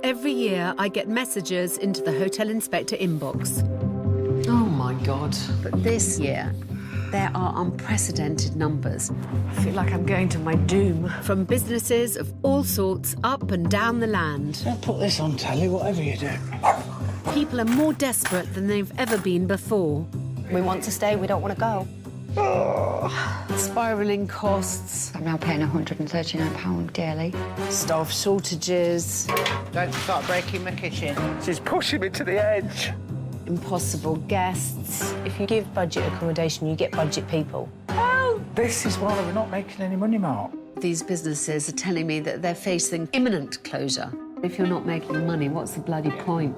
Every year, I get messages into the hotel inspector inbox. Oh, my God. But this year, there are unprecedented numbers. I feel like I'm going to my doom. From businesses of all sorts up and down the land. Don't put this on telly, whatever you do. People are more desperate than they've ever been before. We want to stay, we don't want to go. Spiralling costs. I'm now paying £139 daily. Staff shortages. Don't start breaking my kitchen. She's pushing me to the edge. Impossible guests. If you give budget accommodation, you get budget people. This is why we're not making any money, Mark. These businesses are telling me that they're facing imminent closure. If you're not making money, what's the bloody point?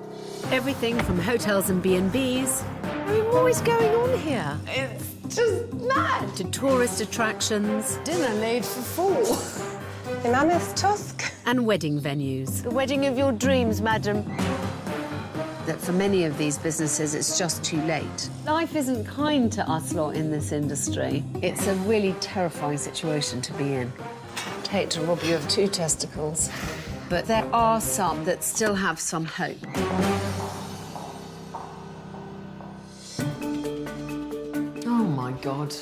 Everything from hotels and B&Bs. I mean, what is going on here? It's just mad. To tourist attractions. Dinner made for four. The Mammoth Tusk. And wedding venues. The wedding of your dreams, madam. That for many of these businesses, it's just too late. Life isn't kind to us lot in this industry. It's a really terrifying situation to be in. I'd hate to rob you of 2 testicles. But there are some that still have some hope. Oh, my God.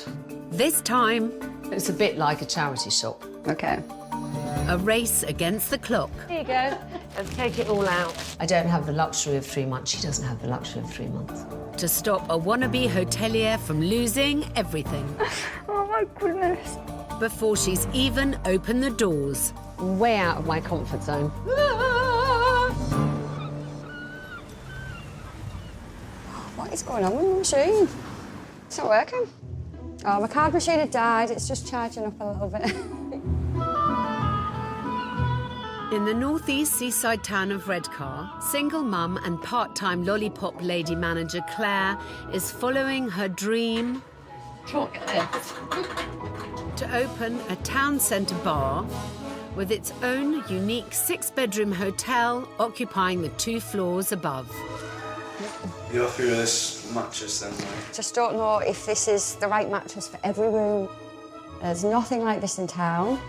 This time, it's a bit like a charity shop. OK. A race against the clock. Here you go. Let's take it all out. I don't have the luxury of 3 months. She doesn't have the luxury of 3 months. To stop a wannabe hotelier from losing everything. Oh, my goodness. Before she's even opened the doors. Way out of my comfort zone. What is going on with the machine? It's not working. Oh, my card machine had died. It's just charging up a little bit. In the northeast seaside town of Redcar, single mum and part-time lollipop lady manager Claire is following her dream to open a town centre bar with its own unique 6-bedroom hotel occupying the 2 floors above. You happy with this mattress then, like? Just don't know if this is the right mattress for every room. There's nothing like this in town.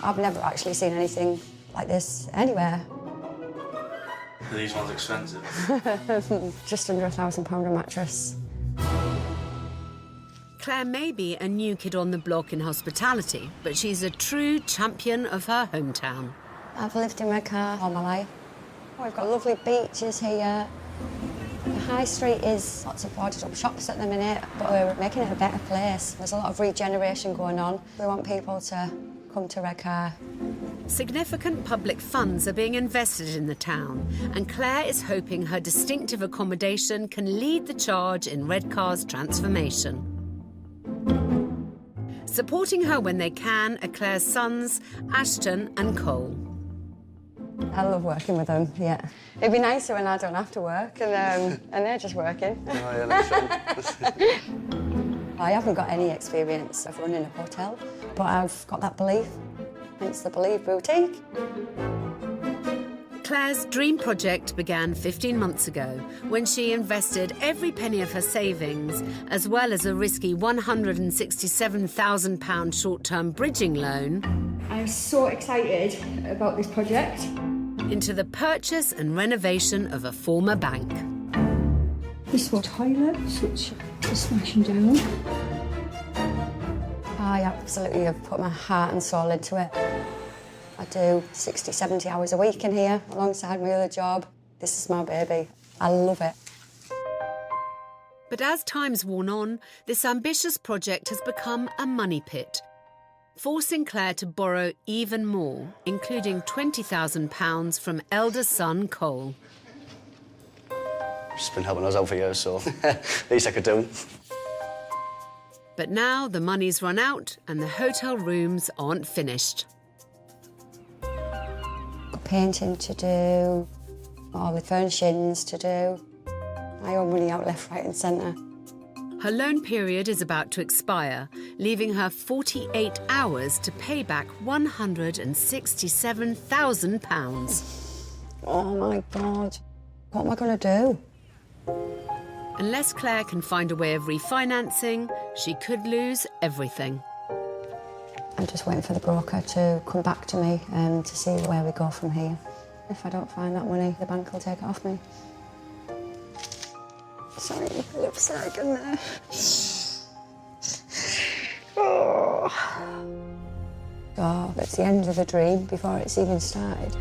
I've never actually seen anything like this anywhere. Are these ones expensive? Just under £1,000 a mattress. Claire may be a new kid on the block in hospitality, but she's a true champion of her hometown. I've lived in Redcar all my life. We've got lovely beaches here. The high street is lots of boarded up shops at the minute, but we're making it a better place. There's a lot of regeneration going on. We want people to come to Redcar. Significant public funds are being invested in the town, and Claire is hoping her distinctive accommodation can lead the charge in Redcar's transformation. Supporting her when they can are Claire's sons, Ashton and Cole. I love working with them, yeah. It'd be nicer when I don't have to work and they're just working. Oh, yeah, that's fun. I haven't got any experience of running a hotel, but I've got that belief. It's the Believe Boutique. Claire's dream project began 15 months ago when she invested every penny of her savings, as well as a risky £167,000 short-term bridging loan, I'm so excited about this project. into the purchase and renovation of a former bank. This was toilets, which are smashing down. I absolutely have put my heart and soul into it. I do 60, 70 hours a week in here alongside my other job. This is my baby. I love it. But as time's worn on, this ambitious project has become a money pit, forcing Claire to borrow even more, including £20,000 from elder son Cole. She's been helping us out for years, so least I could do. But now the money's run out and the hotel rooms aren't finished. Got painting to do, all the furnishings to do. I owe money out left, right and centre. Her loan period is about to expire, leaving her 48 hours to pay back £167,000. Oh, my God. What am I going to do? Unless Claire can find a way of refinancing, she could lose everything. I'm just waiting for the broker to come back to me to see where we go from here. If I don't find that money, the bank will take it off me. Sorry, the upset in there. Oh, it's the end of the dream before it's even started.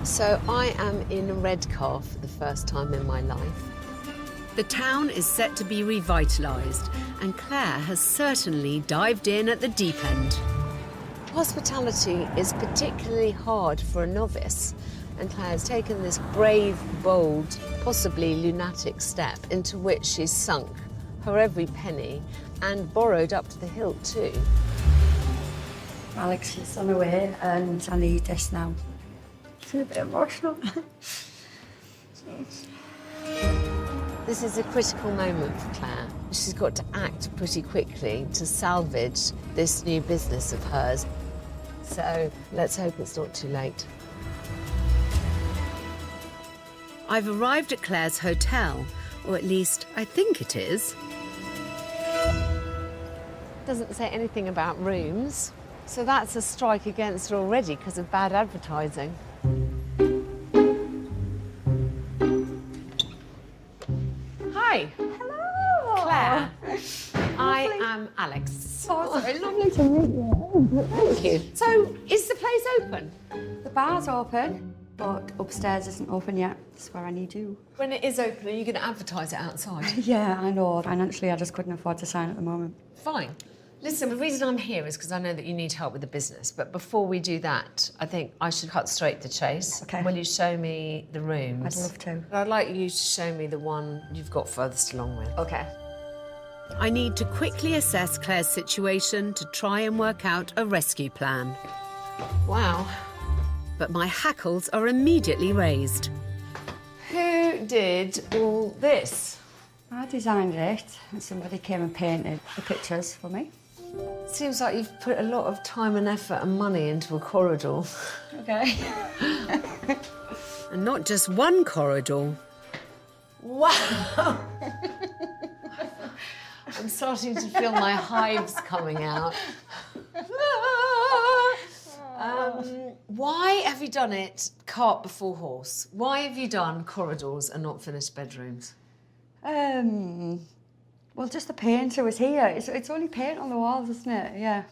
So I am in Redcar for the first time in my life. The town is set to be revitalised, and Claire has certainly dived in at the deep end. Hospitality is particularly hard for a novice, and Claire's taken this brave, bold, possibly lunatic step into which she's sunk her every penny and borrowed up to the hilt too. Alex is on the way and I need this now. It's a bit emotional. This is a critical moment for Claire. She's got to act pretty quickly to salvage this new business of hers. So let's hope it's not too late. I've arrived at Claire's hotel, or at least I think it is. Doesn't say anything about rooms, so that's a strike against her already because of bad advertising. Hi. Hello. Claire. I am Alex. Oh, sorry, lovely to meet you. Thank you. So, is the place open? The bar's open, but upstairs isn't open yet. That's where I need you. When it is open, are you going to advertise it outside? Yeah, I know. Financially, I just couldn't afford to sign at the moment. Fine. Listen, the reason I'm here is because I know that you need help with the business. But before we do that, I think I should cut straight to the chase. Okay. Will you show me the rooms? I'd love to. I'd like you to show me the one you've got furthest along with. Okay. I need to quickly assess Claire's situation to try and work out a rescue plan. Wow. But my hackles are immediately raised. Who did all this? I designed it and somebody came and painted the pictures for me. Seems like you've put a lot of time and effort and money into a corridor. Okay. And not just one corridor. Wow! I'm starting to feel my hives coming out. Why have you done it cart before horse? Why have you done corridors and not finished bedrooms? Well, just the painter was here. It's only paint on the walls, isn't it? Yeah.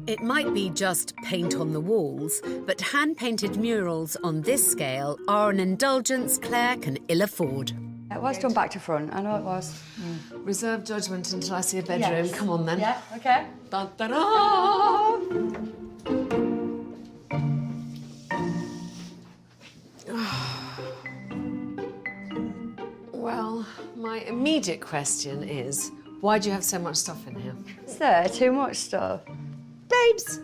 It might be just paint on the walls, but hand-painted murals on this scale are an indulgence Claire can ill afford. It was done back to front. I know it was. Reserve judgment until I see a bedroom. Yes. Come on, then. Yeah, okay. Dun, dun, dun. Well, my immediate question is, why do you have so much stuff in here? Is there too much stuff? Babes!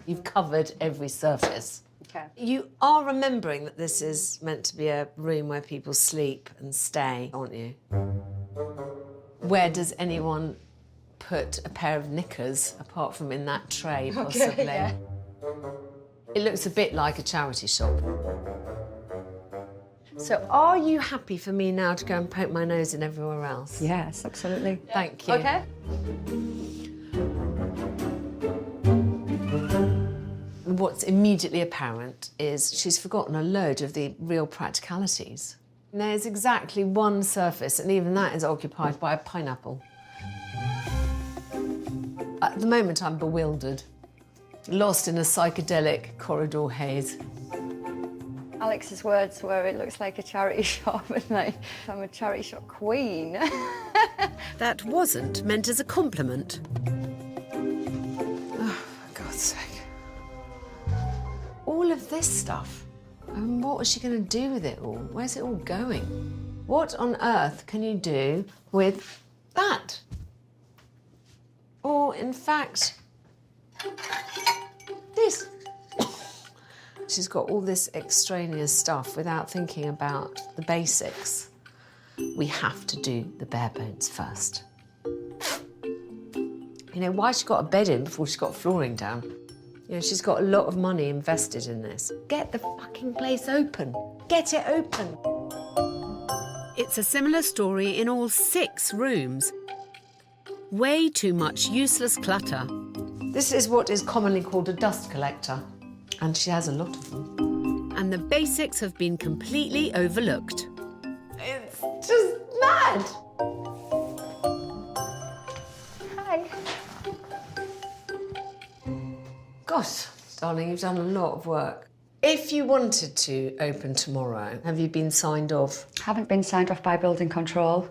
You've covered every surface. Okay. You are remembering that this is meant to be a room where people sleep and stay, aren't you? Where does anyone put a pair of knickers apart from in that tray, possibly? yeah. It looks a bit like a charity shop. So are you happy for me now to go and poke my nose in everywhere else? Yes, absolutely. Thank you. Okay. What's immediately apparent is she's forgotten a load of the real practicalities. There's exactly one surface, and even that is occupied by a pineapple. At the moment, I'm bewildered, lost in a psychedelic corridor haze. Alex's words were, it looks like a charity shop, and like, I'm a charity shop queen. That wasn't meant as a compliment. Oh, for God's sake. All of this stuff. I mean, what was she going to do with it all? Where's it all going? What on earth can you do with that? Or, in fact, this. She's got all this extraneous stuff without thinking about the basics. We have to do the bare bones first. You know, why she got a bed in before she got flooring down? You know, she's got a lot of money invested in this. Get the fucking place open. Get it open. It's a similar story in all 6 rooms. Way too much useless clutter. This is what is commonly called a dust collector, and she has a lot of them. And the basics have been completely overlooked. It's just mad! Hi. Gosh, darling, you've done a lot of work. If you wanted to open tomorrow, have you been signed off? Haven't been signed off by building control.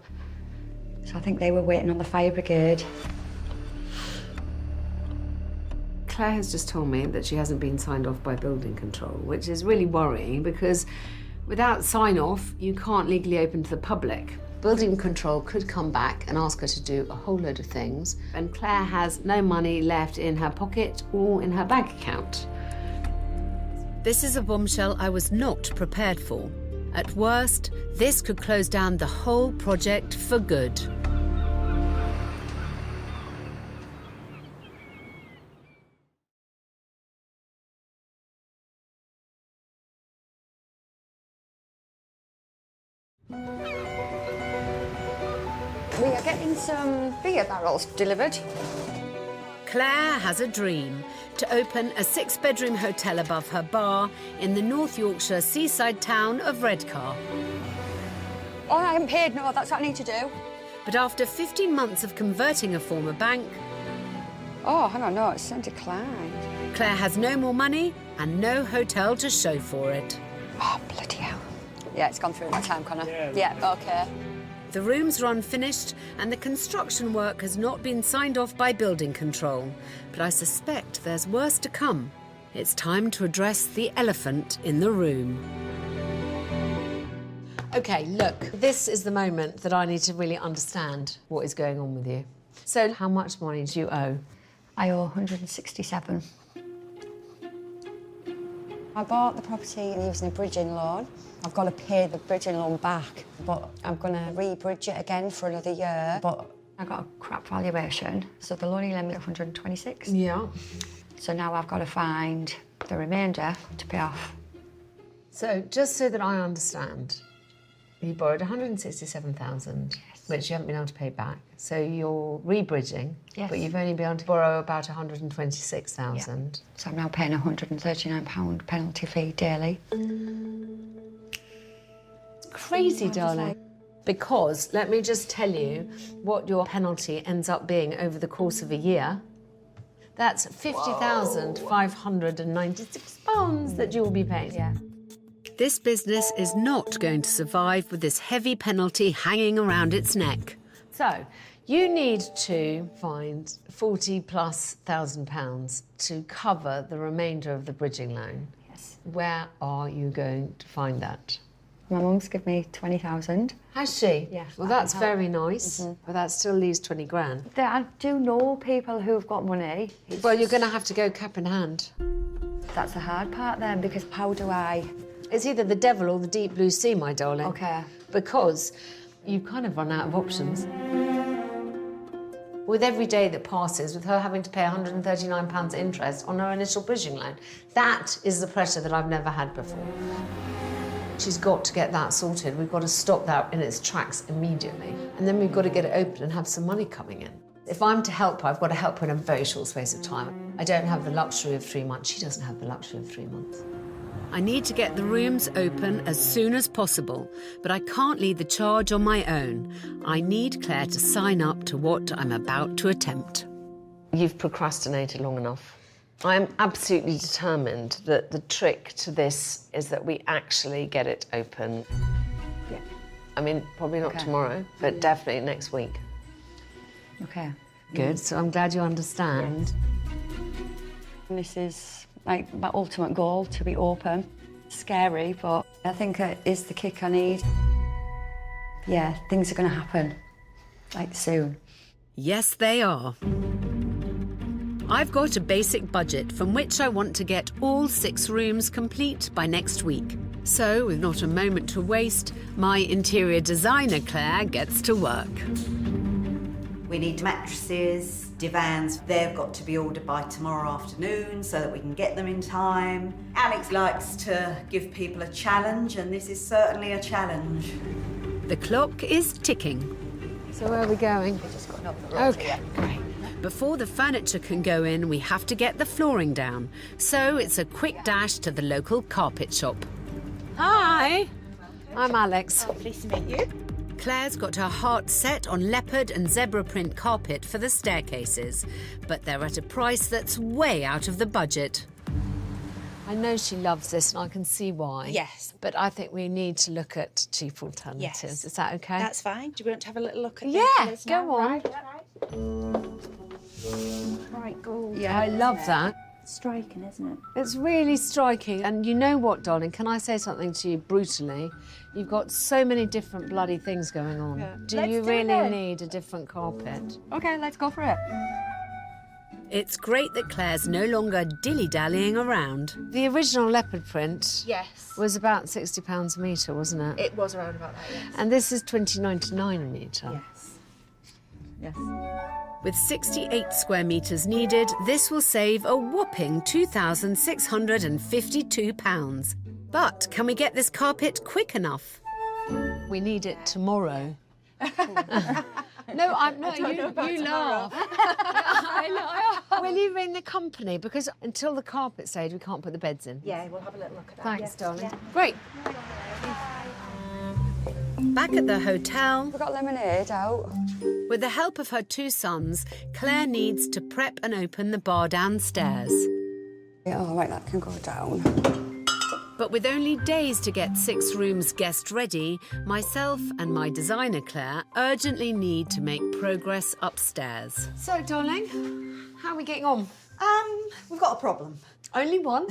So I think they were waiting on the fire brigade. Claire has just told me that she hasn't been signed off by building control, which is really worrying because without sign-off, you can't legally open to the public. Building control could come back and ask her to do a whole load of things, and Claire has no money left in her pocket or in her bank account. This is a bombshell I was not prepared for. At worst, this could close down the whole project for good. We are getting some beer barrels delivered. Claire has a dream to open a 6-bedroom hotel above her bar in the North Yorkshire seaside town of Redcar. Oh, I haven't paid, no, that's what I need to do. But after 15 months of converting a former bank, Oh, hang on, no, it's declined. Claire has no more money and no hotel to show for it. Oh, bloody hell. Yeah, it's gone through that time, Connor. Yeah, OK. The rooms are unfinished and the construction work has not been signed off by building control. But I suspect there's worse to come. It's time to address the elephant in the room. OK, look, this is the moment that I need to really understand what is going on with you. So how much money do you owe? I owe 167. I bought the property using a bridging loan. I've got to pay the bridging loan back, but I'm going to re-bridge it again for another year. But I got a crap valuation, so the loan limit of 126. Yeah. So now I've got to find the remainder to pay off. So just so that I understand, you borrowed 167,000, which you haven't been able to pay back. So you're re-bridging, but you've only been able to borrow about 126,000. So I'm now paying a £139 penalty fee daily. Crazy, darling. Because, let me just tell you what your penalty ends up being over the course of a year. That's £50,596 that you'll be paying. Yeah. This business is not going to survive with this heavy penalty hanging around its neck. So, you need to find £40,000+ to cover the remainder of the bridging loan. Yes. Where are you going to find that? My mum's given me 20,000. Has she? Yeah. Well, that's very nice, but that still leaves 20 grand. I do know people who've got money. Well, you're going to have to go cap in hand. That's the hard part then, because how do I... It's either the devil or the deep blue sea, my darling. OK. Because you've kind of run out of options. With every day that passes, with her having to pay £139 interest on her initial bridging loan, that is the pressure that I've never had before. She's got to get that sorted. We've got to stop that in its tracks immediately. And then we've got to get it open and have some money coming in. If I'm to help her, I've got to help her in a very short space of time. I don't have the luxury of 3 months. She doesn't have the luxury of 3 months. I need to get the rooms open as soon as possible, but I can't lead the charge on my own. I need Claire to sign up to what I'm about to attempt. You've procrastinated long enough. I am absolutely determined that the trick to this is that we actually get it open. Yeah. I mean, probably not tomorrow, but definitely next week. OK. Good, so I'm glad you understand. And this is like my ultimate goal, to be open. Scary, but I think it is the kick I need. Yeah, things are going to happen, like soon. Yes, they are. I've got a basic budget from which I want to get all 6 rooms complete by next week. So, with not a moment to waste, my interior designer Claire gets to work. We need mattresses, divans. They've got to be ordered by tomorrow afternoon so that we can get them in time. Alex likes to give people a challenge, and this is certainly a challenge. The clock is ticking. So where are we going? OK, great. Before the furniture can go in, we have to get the flooring down. So it's a quick dash to the local carpet shop. Hi. I'm Alex. Pleased to meet you. Claire's got her heart set on leopard and zebra print carpet for the staircases, but they're at a price that's way out of the budget. I know she loves this, and I can see why. Yes. But I think we need to look at cheap alternatives. Yes. Is that OK? That's fine. Do you want to have a little look at the Yeah, colours now? go on. Right, gold. Yeah, I love that. Striking, isn't it? It's really striking. And you know what, darling? Can I say something to you brutally? You've got so many different bloody things going on. Yeah. Do Let's you do it really then. need a different carpet? OK, let's go for it. It's great that Claire's no longer dilly-dallying around. The original leopard print Yes. was about £60 a metre, wasn't it? It was around about that, yes. And this is £20.99 a metre. Yes. Yes. With 68 square metres needed, this will save a whopping £2,652. But can we get this carpet quick enough? We need it tomorrow. No, I'm not. You laugh. I know. Will you ring the company? Because until the carpet's laid, we can't put the beds in. Yeah, we'll have a little look at that. Thanks, Yeah. darling. Yeah. Great. Back at the hotel, We've got lemonade out. with the help of her two sons, Claire needs to prep and open the bar downstairs. Yeah, all right, that can go down. But with only days to get 6 rooms guest ready, myself and my designer Claire urgently need to make progress upstairs. So, darling, how are we getting on? We've got a problem. Only one.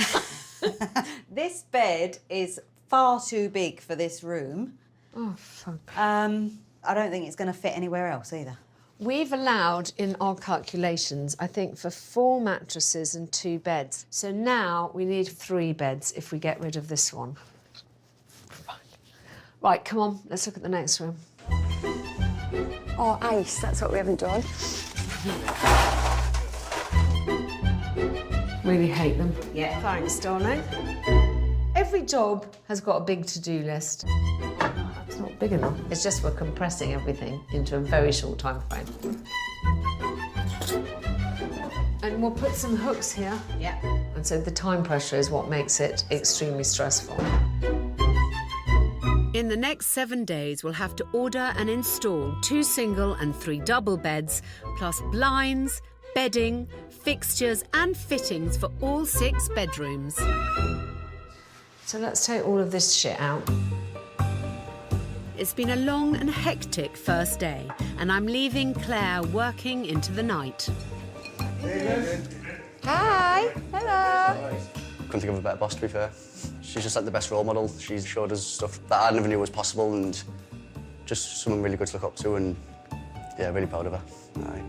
This bed is far too big for this room. Oh, fuck. I don't think it's going to fit anywhere else either. We've allowed, in our calculations, I think, for 4 mattresses and 2 beds. So now we need 3 beds if we get rid of this one. Right, come on, let's look at the next room. Oh, ice, that's what we haven't done. Really hate them. Yeah. Thanks, darling. Every job has got a big to-do list. It's not big enough. It's just we're compressing everything into a very short time frame. And we'll put some hooks here. Yeah. And so the time pressure is what makes it extremely stressful. In the next 7 days, we'll have to order and install 2 single and 3 double beds, plus blinds, bedding, fixtures and fittings for all 6 bedrooms. So let's take all of this shit out. It's been a long and hectic first day, and I'm leaving Claire working into the night. Hi, hello. Couldn't think of a better boss, to be fair. She's just like the best role model. She's showed us stuff that I never knew was possible, and just someone really good to look up to, and yeah, really proud of her. Aye.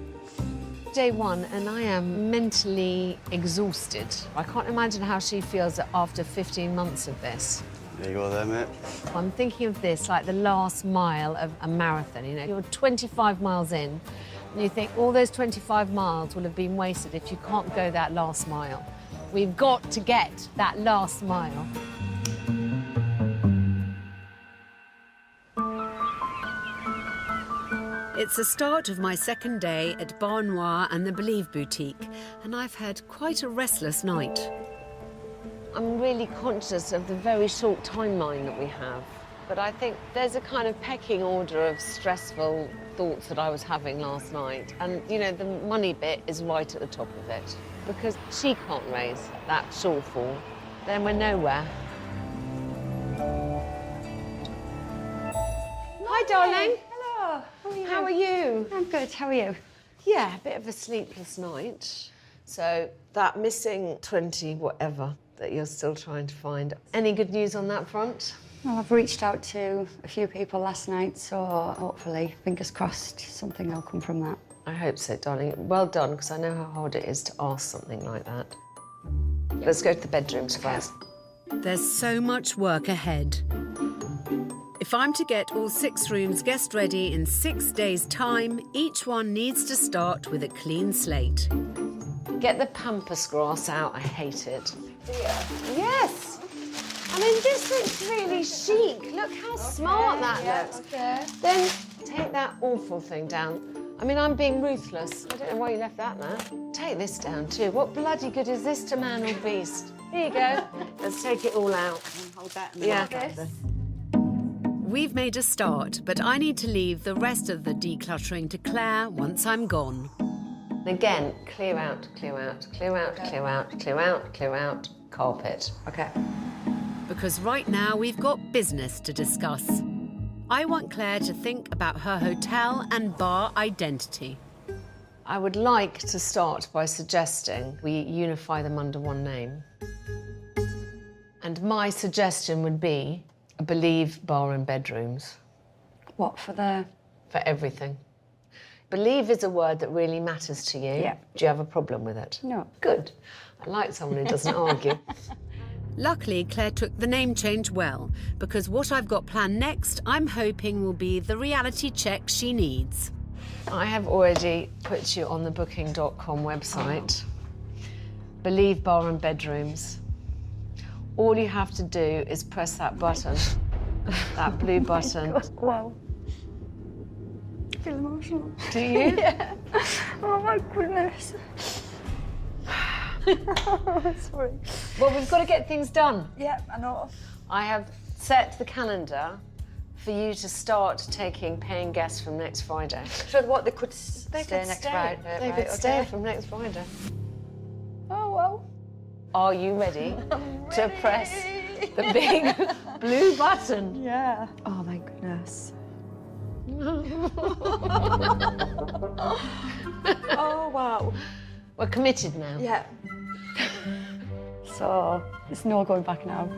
Day 1, and I am mentally exhausted. I can't imagine how she feels after 15 months of this. There you go there, mate. I'm thinking of this like the last mile of a marathon, you know. You're 25 miles in, and you think all those 25 miles will have been wasted if you can't go that last mile. We've got to get that last mile. It's the start of my second day at Bar Noir and the Believe Boutique, and I've had quite a restless night. I'm really conscious of the very short timeline that we have, but I think there's a kind of pecking order of stressful thoughts that I was having last night. And, you know, the money bit is right at the top of it. Because she can't raise that shortfall, then we're nowhere. Hi, darling. Hello. How are you? I'm good. How are you? Yeah, a bit of a sleepless night. So that missing 20 whatever that you're still trying to find. Any good news on that front? Well, I've reached out to a few people last night, so hopefully, fingers crossed, something will come from that. I hope so, darling. Well done, because I know how hard it is to ask something like that. Let's go to the bedrooms first. There's so much work ahead. If I'm to get all 6 rooms guest ready in 6 days' time, each one needs to start with a clean slate. Get the pampas grass out. I hate it. Yes. I mean, this looks really chic. Look how smart that looks. Okay. Then take that awful thing down. I mean, I'm being ruthless. I don't know why you left that there. Take this down too. What bloody good is this to man or beast? Here you go. Let's take it all out. Hold that. Yeah. We've made a start, but I need to leave the rest of the decluttering to Claire once I'm gone. Again, clear out, clear out, clear out, clear out, clear out, clear out, carpet. Okay. Because right now we've got business to discuss. I want Claire to think about her hotel and bar identity. I would like to start by suggesting we unify them under one name. And my suggestion would be a Believe bar and bedrooms. What, for the... For everything. Believe is a word that really matters to you. Yeah. Do you have a problem with it? No. Good. I like someone who doesn't argue. Luckily, Claire took the name change well, because what I've got planned next, I'm hoping will be the reality check she needs. I have already put you on the booking.com website. Believe bar and bedrooms. All you have to do is press that button, that blue button. Wow. I feel emotional. Do you? Yeah. Oh my goodness. Sorry. Well, we've got to get things done. Yeah, I know. I have set the calendar for you to start taking paying guests from next Friday. So what, they could They stay could next stay. Friday? They right, could stay okay. from next Friday. Oh, well. Are you ready to press the big blue button? Yeah. Oh my goodness. Oh, wow. We're committed now. Yeah. So, there's no going back now.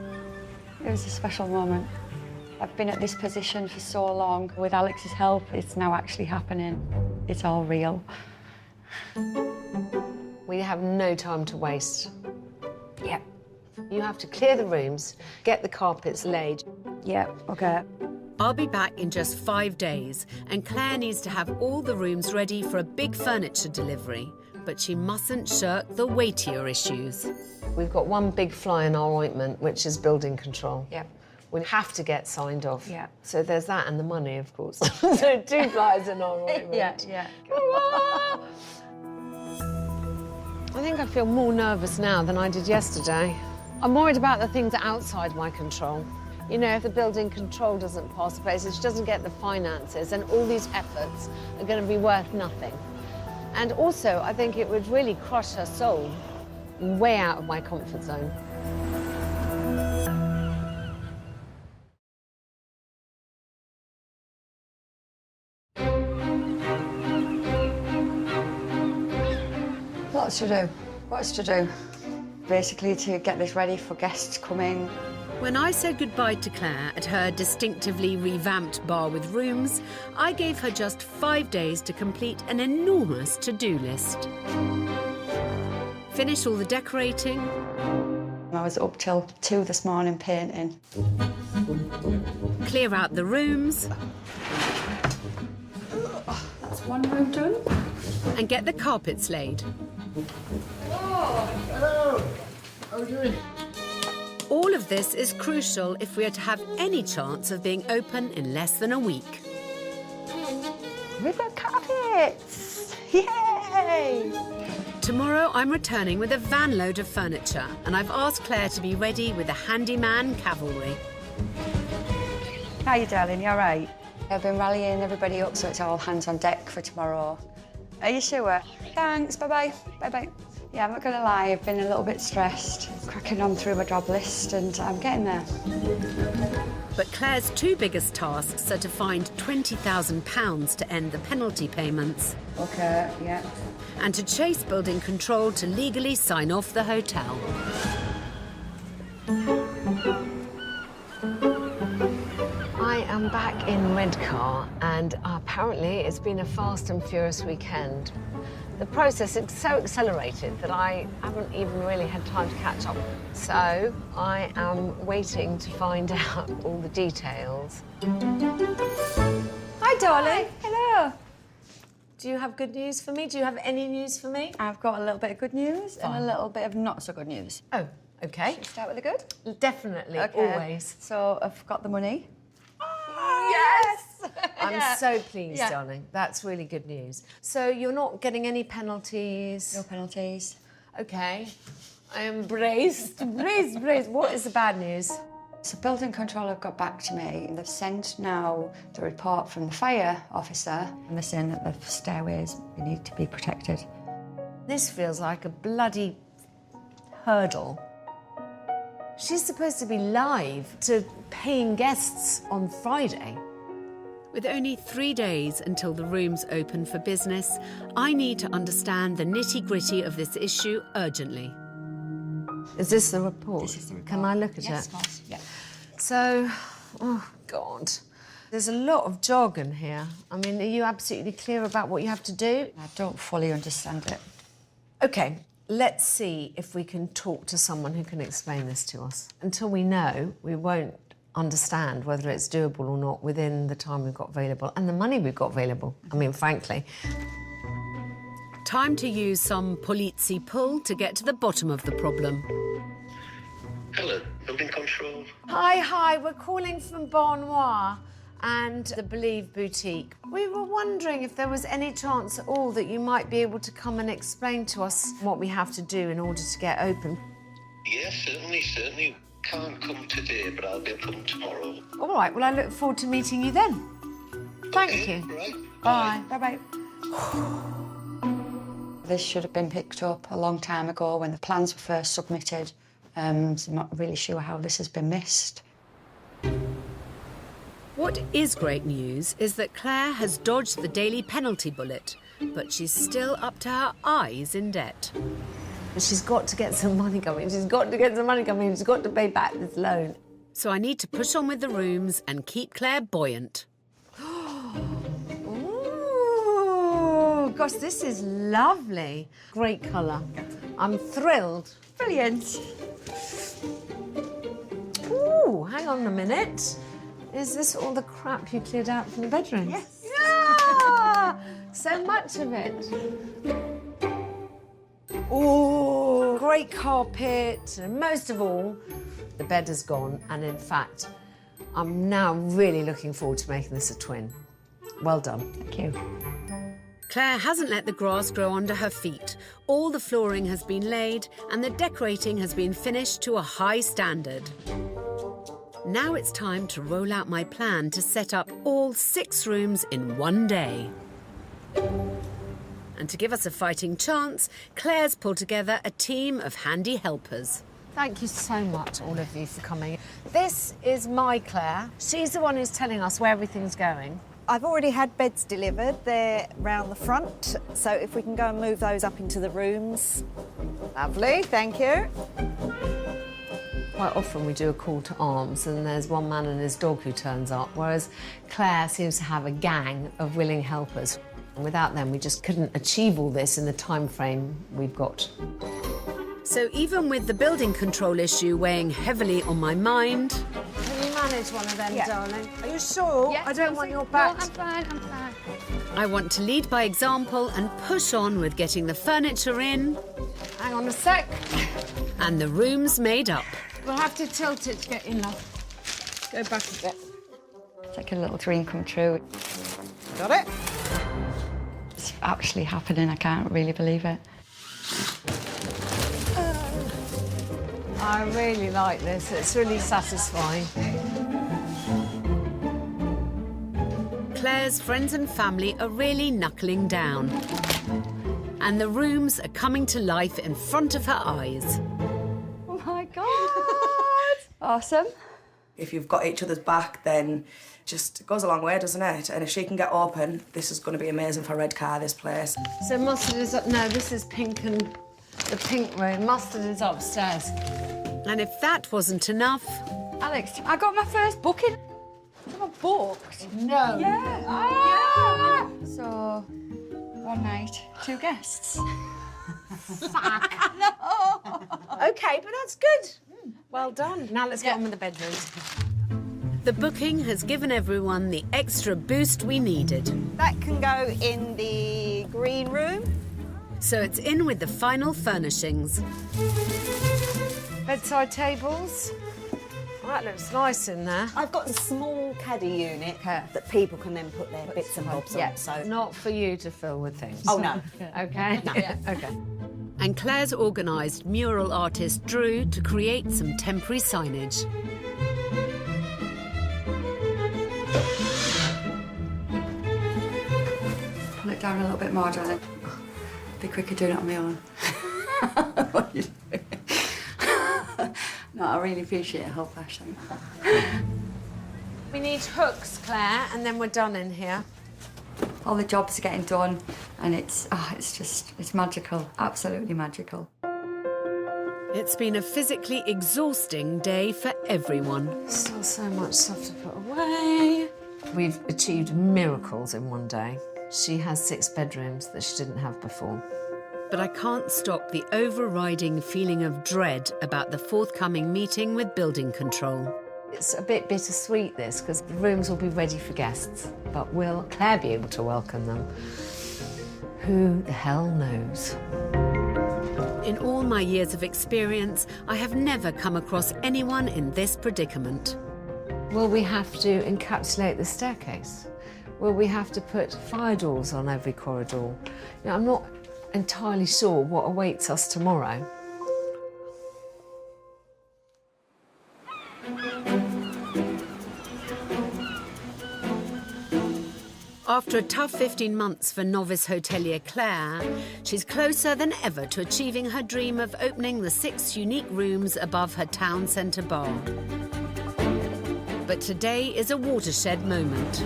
It was a special moment. I've been at this position for so long. With Alex's help, it's now actually happening. It's all real. We have no time to waste. Yeah. You have to clear the rooms, get the carpets laid. Yeah, okay. I'll be back in just 5 days, and Claire needs to have all the rooms ready for a big furniture delivery, but she mustn't shirk the weightier issues. We've got one big fly in our ointment, which is building control. Yeah. We have to get signed off. Yeah. So there's that and the money, of course. So 2 flies in our ointment. Yeah. I think I feel more nervous now than I did yesterday. I'm worried about the things outside my control. You know, if the building control doesn't pass places, she doesn't get the finances, and all these efforts are going to be worth nothing. And also, I think it would really crush her soul. I'm way out of my comfort zone. Lots to do. What's to do? Basically, to get this ready for guests coming. When I said goodbye to Claire at her distinctively revamped bar with rooms, I gave her just 5 days to complete an enormous to-do list. Finish all the decorating, I was up till 2 this morning painting. clear out the rooms, That's one room done. and get the carpets laid. Hello. How are you doing? All of this is crucial if we are to have any chance of being open in less than a week. We've got carpets! Yay! Tomorrow I'm returning with a van load of furniture, and I've asked Claire to be ready with the handyman cavalry. How you, darling? You all right? I've been rallying everybody up, so it's all hands on deck for tomorrow. Are you sure? Thanks, bye-bye. Bye-bye. Yeah, I'm not gonna lie, I've been a little bit stressed, cracking on through my job list, and I'm getting there. But Claire's 2 biggest tasks are to find £20,000 to end the penalty payments Okay, yeah. and to chase building control to legally sign off the hotel. I am back in Redcar, and apparently it's been a fast and furious weekend. The process is so accelerated that I haven't even really had time to catch up. So I am waiting to find out all the details. Hi, darling. Hello. Do you have good news for me? Do you have any news for me? I've got a little bit of good news and a little bit of not so good news. Oh, Okay. Should we start with the good? Definitely, Okay. always. So I've got the money. Yes! I'm Yeah. so pleased, Yeah. darling. That's really good news. So you're not getting any penalties? No penalties. Okay. I am braced. Braced. What is the bad news? So building control have got back to me and they've sent now the report from the fire officer and they're saying that the stairways they need to be protected. This feels like a bloody hurdle. She's supposed to be live to paying guests on Friday. With only 3 days until the rooms open for business, I need to understand the nitty-gritty of this issue urgently. Is this the report? This is the report. Can I look at Yes, it? of course. Yeah. So, oh God, there's a lot of jargon here. I mean, are you absolutely clear about what you have to do? I don't fully understand it. OK, let's see if we can talk to someone who can explain this to us. Until we know, we won't understand whether it's doable or not within the time we've got available and the money we've got available. I mean, frankly. Time to use some polizzi pull to get to the bottom of the problem. Hello, building control. Hi, we're calling from Bar Noir and the Believe Boutique. We were wondering if there was any chance at all that you might be able to come and explain to us what we have to do in order to get open. Yes, certainly. Can't come today, but I'll be able to come tomorrow. All right, well, I look forward to meeting you then. Thank you. Right. Bye. Bye-bye. This should have been picked up a long time ago when the plans were first submitted. So I'm not really sure how this has been missed. What is great news is that Claire has dodged the daily penalty bullet, but she's still up to her eyes in debt. But she's got to get some money coming. She's got to pay back this loan. So I need to push on with the rooms and keep Claire buoyant. Oh, gosh, this is lovely. Great colour. I'm thrilled. Brilliant. Ooh, hang on a minute. Is this all the crap you cleared out from the bedroom? Yes. Yeah! So much of it. Ooh, great carpet. And most of all, the bed is gone. And in fact, I'm now really looking forward to making this a twin. Well done. Thank you. Claire hasn't let the grass grow under her feet. All the flooring has been laid and the decorating has been finished to a high standard. Now it's time to roll out my plan to set up all 6 rooms in one day. And to give us a fighting chance, Claire's pulled together a team of handy helpers. Thank you so much, all of you, for coming. This is my Claire. She's the one who's telling us where everything's going. I've already had beds delivered. They're round the front, so if we can go and move those up into the rooms. Lovely, thank you. Quite often we do a call to arms and there's one man and his dog who turns up, whereas Claire seems to have a gang of willing helpers. And without them, we just couldn't achieve all this in the time frame we've got. So even with the building control issue weighing heavily on my mind... Can you manage one of them, Yeah. darling? Are you sure? Yeah, I don't want your back. No, I'm fine. I want to lead by example and push on with getting the furniture in Hang on a sec. and the rooms made up. We'll have to tilt it to get in, love. Go back a bit. It's like a little dream come true. Got it? It's actually happening. I can't really believe it. I really like this. It's really satisfying. Claire's friends and family are really knuckling down. And the rooms are coming to life in front of her eyes. Oh my God! Awesome. If you've got each other's back, then just it goes a long way, doesn't it? And if she can get open, this is going to be amazing for Red Car, this place. So mustard is up. No, this is pink and the pink room. Mustard is upstairs. And if that wasn't enough... Alex, I got my first booking. I'm booked. No. Yeah. Ah! Yeah. So, one night, 2 guests. OK, but that's good. Well done. Now let's get on with the bedrooms. The booking has given everyone the extra boost we needed. That can go in the green room. So it's in with the final furnishings. Bedside tables. That looks nice in there. I've got a small caddy unit that people can then put their bits and bobs on. So Not for you to fill with things. Oh, no. Okay? No. Yeah, okay. And Claire's organised mural artist Drew to create some temporary signage. Pull it down a little bit more, darling. Be quicker doing it on my own. What are you doing? No, I really appreciate your help, Ashley. We need hooks, Claire, and then we're done in here. All the jobs are getting done, and it's magical, absolutely magical. It's been a physically exhausting day for everyone. Still so much stuff to put away. We've achieved miracles in one day. She has 6 bedrooms that she didn't have before. But I can't stop the overriding feeling of dread about the forthcoming meeting with building control. It's a bit bittersweet, this, because the rooms will be ready for guests, but will Claire be able to welcome them? Who the hell knows? In all my years of experience, I have never come across anyone in this predicament. Will we have to encapsulate the staircase? Will we have to put fire doors on every corridor? You know, I'm not entirely sure what awaits us tomorrow. After a tough 15 months for novice hotelier Claire, she's closer than ever to achieving her dream of opening the 6 unique rooms above her town centre bar. But today is a watershed moment.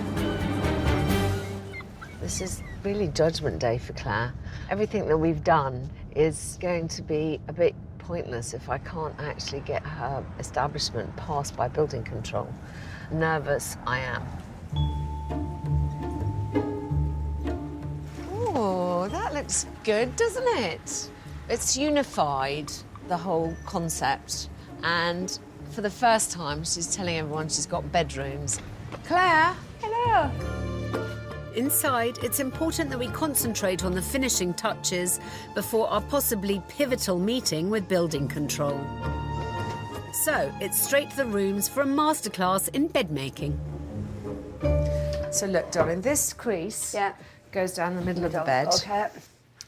This is really judgment day for Claire. Everything that we've done is going to be a bit pointless if I can't actually get her establishment passed by building control. Nervous I am. Oh, that looks good, doesn't it? It's unified, the whole concept, and for the first time, she's telling everyone she's got bedrooms. Claire! Hello! Inside, it's important that we concentrate on the finishing touches before our possibly pivotal meeting with building control. So, it's straight to the rooms for a masterclass in bed making. So look, darling, this crease goes down the middle of the bed. Okay.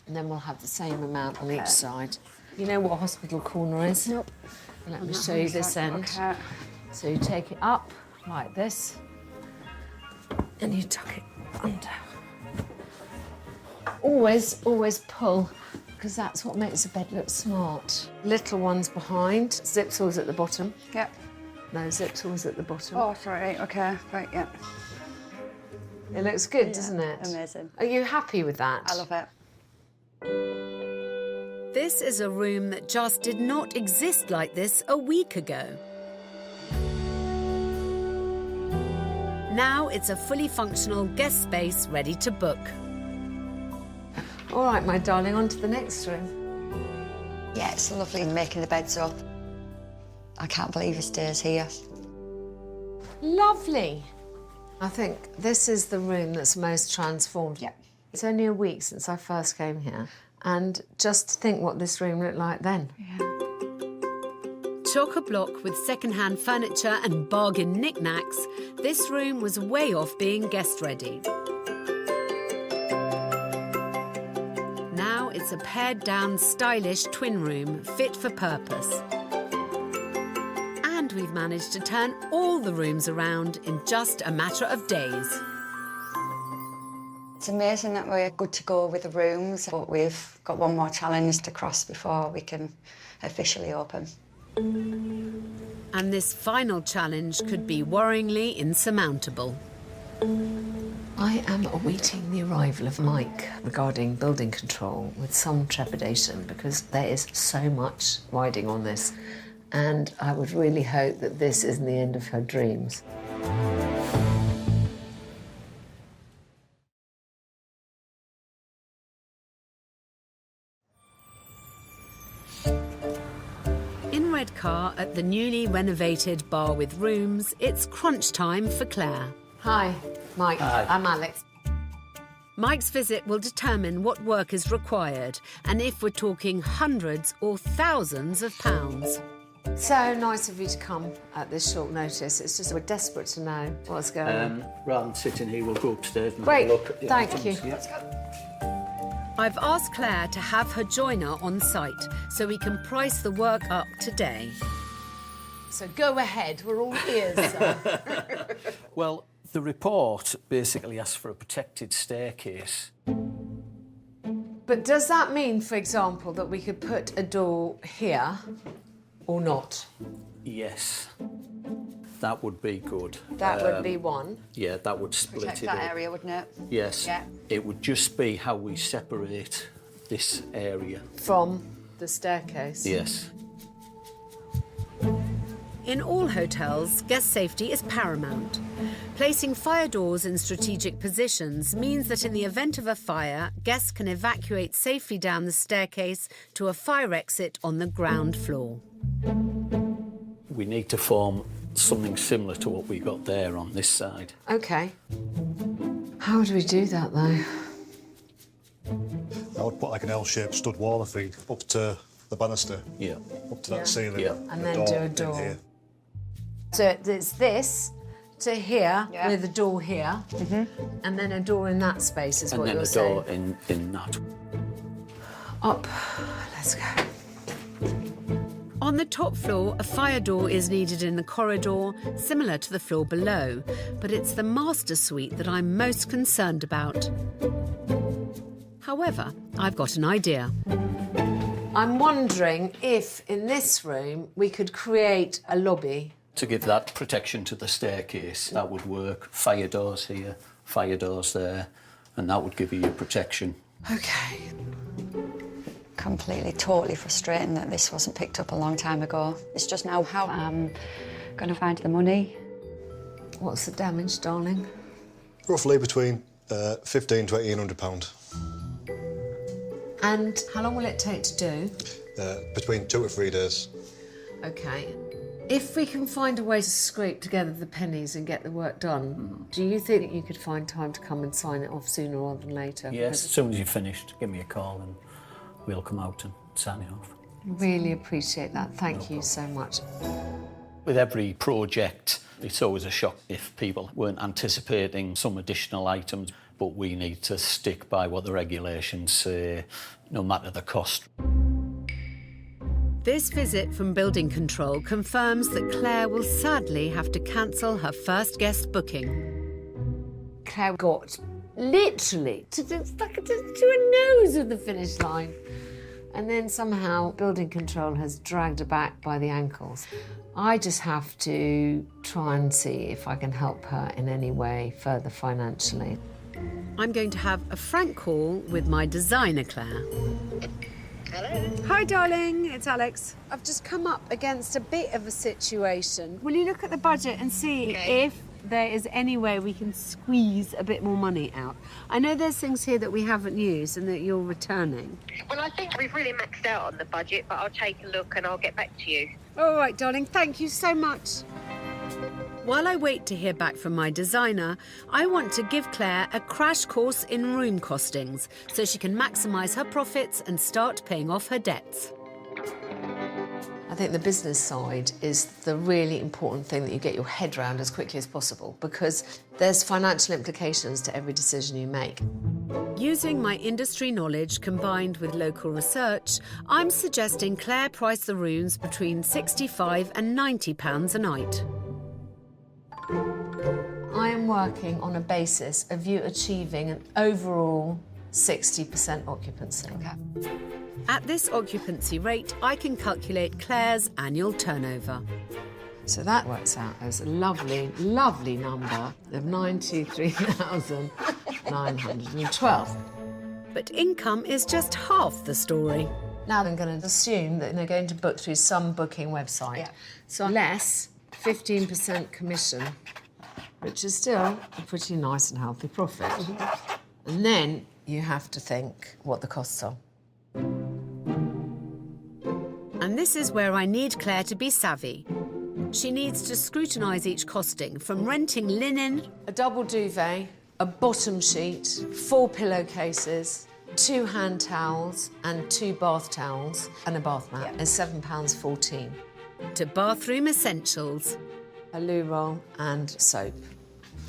And then we'll have the same amount on each side. You know what hospital corner is? Nope. Let me show you this end. Okay. So you take it up like this, and you tuck it under. Always pull, because that's what makes the bed look smart. Little ones behind, zips always at the bottom. Yep. No, zips always at the bottom. Oh, sorry, okay, right, yeah. It looks good, doesn't it? Amazing. Are you happy with that? I love it. This is a room that just did not exist like this a week ago. Now it's a fully functional guest space ready to book. All right, my darling, on to the next room. Yeah, it's lovely making the beds up. I can't believe it stays here. Lovely. I think this is the room that's most transformed. Yeah. It's only a week since I first came here, and just think what this room looked like then. Yeah. Chock-a-block with second-hand furniture and bargain knickknacks, this room was way off being guest-ready. Now it's a pared-down, stylish twin room fit for purpose. And we've managed to turn all the rooms around in just a matter of days. It's amazing that we're good to go with the rooms, but we've got one more challenge to cross before we can officially open. And this final challenge could be worryingly insurmountable. I am awaiting the arrival of Mike regarding building control with some trepidation, because there is so much riding on this, and I would really hope that this isn't the end of her dreams. In Red Car at the newly renovated bar with rooms, it's crunch time for Claire. Hi, Mike. Hi. I'm Alex. Mike's visit will determine what work is required and if we're talking hundreds or thousands of pounds. So nice of you to come at this short notice. It's just we're desperate to know what's going on. Rather than sitting here, we'll go upstairs and Great, have a look at the thank items. you. Yeah. I've asked Claire to have her joiner on site so we can price the work up today. So go ahead, we're all ears, sir. Well, the report basically asks for a protected staircase. But does that mean, for example, that we could put a door here or not? Yes. That would be good. That would be one. Yeah, that would split Protect it that up. area, wouldn't it? Yes. Yeah. It would just be how we separate this area. From the staircase? Yes. In all hotels, guest safety is paramount. Placing fire doors in strategic positions means that in the event of a fire, guests can evacuate safely down the staircase to a fire exit on the ground floor. We need to form something similar to what we got there on this side. OK. How would we do that, though? I would put like an L-shaped stud wall, I think, up to the banister. Yeah. Up to that ceiling. Yeah. And then do a in door. here. So it's this to here with a door here, and then a door in that space is And what then you're a saying. door in that. Up. Let's go. On the top floor, a fire door is needed in the corridor, similar to the floor below, but it's the master suite that I'm most concerned about. However, I've got an idea. I'm wondering if in this room we could create a lobby. To give that protection to the staircase, that would work. Fire doors here, fire doors there, and that would give you your protection. OK. Completely, totally frustrating that this wasn't picked up a long time ago. It's just now how I'm going to find the money. What's the damage, darling? Roughly between £1,500 to £1,800. And how long will it take to do? Between 2 to 3 days. OK. If we can find a way to scrape together the pennies and get the work done, do you think that you could find time to come and sign it off sooner rather than later? Yes, as soon as you're finished, give me a call and we'll come out and sign it off. Really appreciate that. Thank you so much. With every project, it's always a shock if people weren't anticipating some additional items, but we need to stick by what the regulations say, no matter the cost. This visit from building control confirms that Claire will sadly have to cancel her first guest booking. Claire got literally to a nose of the finish line. And then somehow building control has dragged her back by the ankles. I just have to try and see if I can help her in any way further financially. I'm going to have a frank call with my designer, Claire. Hello. Hi, darling. It's Alex. I've just come up against a bit of a situation. Will you look at the budget and see if there is any way we can squeeze a bit more money out? I know there's things here that we haven't used and that you're returning. Well, I think we've really maxed out on the budget, but I'll take a look and I'll get back to you. All right, darling. Thank you so much. While I wait to hear back from my designer, I want to give Claire a crash course in room costings so she can maximise her profits and start paying off her debts. I think the business side is the really important thing that you get your head around as quickly as possible, because there's financial implications to every decision you make. Using my industry knowledge combined with local research, I'm suggesting Claire price the rooms between £65 and £90 a night. I am working on a basis of you achieving an overall 60% occupancy. Okay. At this occupancy rate, I can calculate Claire's annual turnover. So that works out as a lovely, lovely number of £93,912. But income is just half the story. Now I'm going to assume that they're going to book through some booking website. Yeah. So less 15% commission, which is still a pretty nice and healthy profit. And then you have to think what the costs are. And this is where I need Claire to be savvy. She needs to scrutinise each costing, from renting linen, a double duvet, a bottom sheet, 4 pillowcases, 2 hand towels and 2 bath towels and a bath mat is £7.14. to bathroom essentials. A loo roll and soap,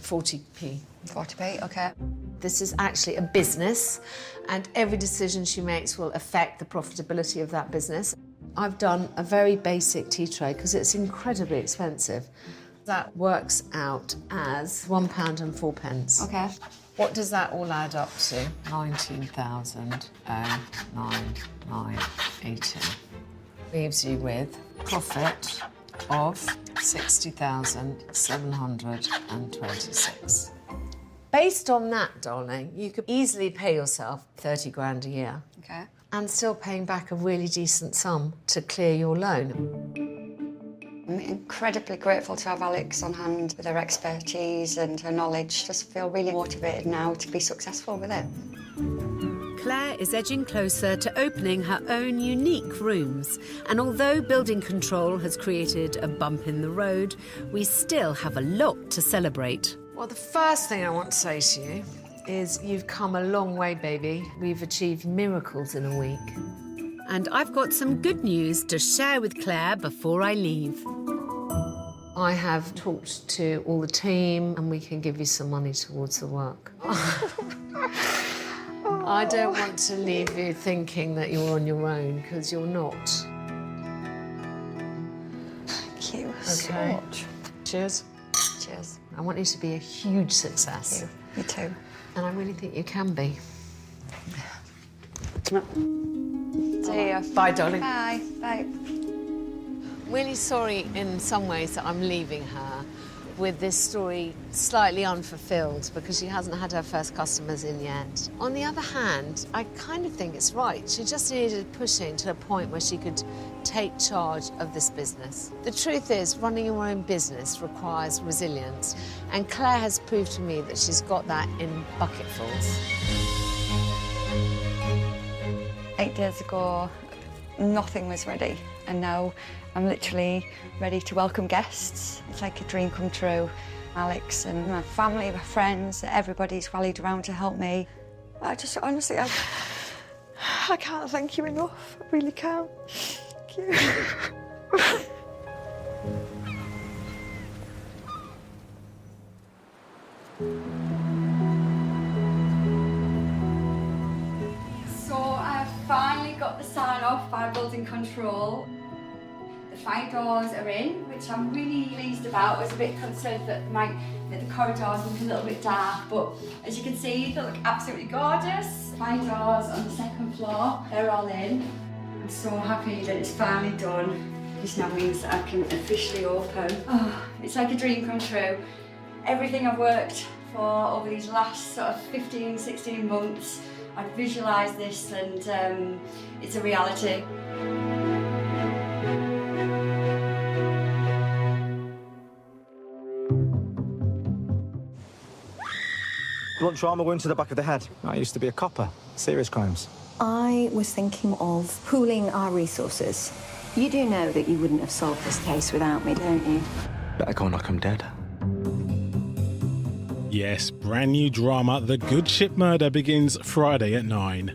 40p. 40p, OK. This is actually a business, and every decision she makes will affect the profitability of that business. I've done a very basic tea tray because it's incredibly expensive. That works out as £1.04. OK. What does that all add up to? 19,918. Leaves you with profit of 60,726. Based on that, darling, you could easily pay yourself 30 grand a year. OK. And still paying back a really decent sum to clear your loan. I'm incredibly grateful to have Alex on hand with her expertise and her knowledge. Just feel really motivated now to be successful with it. Claire is edging closer to opening her own unique rooms. And although building control has created a bump in the road, we still have a lot to celebrate. Well, the first thing I want to say to you is you've come a long way, baby. We've achieved miracles in a week. And I've got some good news to share with Claire before I leave. I have talked to all the team and we can give you some money towards the work. I don't want to leave you thinking that you're on your own, because you're not. Thank you so Okay. much. Cheers. Cheers. I want you to be a huge success. Me too. And I really think you can be. See ya. Bye, darling. Bye. Bye. Really sorry in some ways that I'm leaving her with this story slightly unfulfilled because she hasn't had her first customers in yet. On the other hand, I kind of think it's right. She just needed pushing to a point where she could take charge of this business. The truth is, running your own business requires resilience, and Claire has proved to me that she's got that in bucketfuls. 8 days ago, nothing was ready, and now I'm literally ready to welcome guests. It's like a dream come true. Alex and my family, my friends, everybody's rallied around to help me. I just, honestly, I can't thank you enough. I really can't. Thank you. So I've finally got the sign off by building control. The fire doors are in, which I'm really pleased about. I was a bit concerned that the corridors look a little bit dark, but as you can see, they look absolutely gorgeous. Fire doors on the second floor, they're all in. I'm so happy that it's finally done. This now means that I can officially open. Oh, it's like a dream come true. Everything I've worked for over these last sort of 15, 16 months, I've visualised this and it's a reality. Blunt trauma wound to the back of the head. I used to be a copper. Serious crimes. I was thinking of pooling our resources. You do know that you wouldn't have solved this case without me, don't you? Better go knock 'em dead. Yes, brand new drama The Good Ship Murder begins Friday at 9.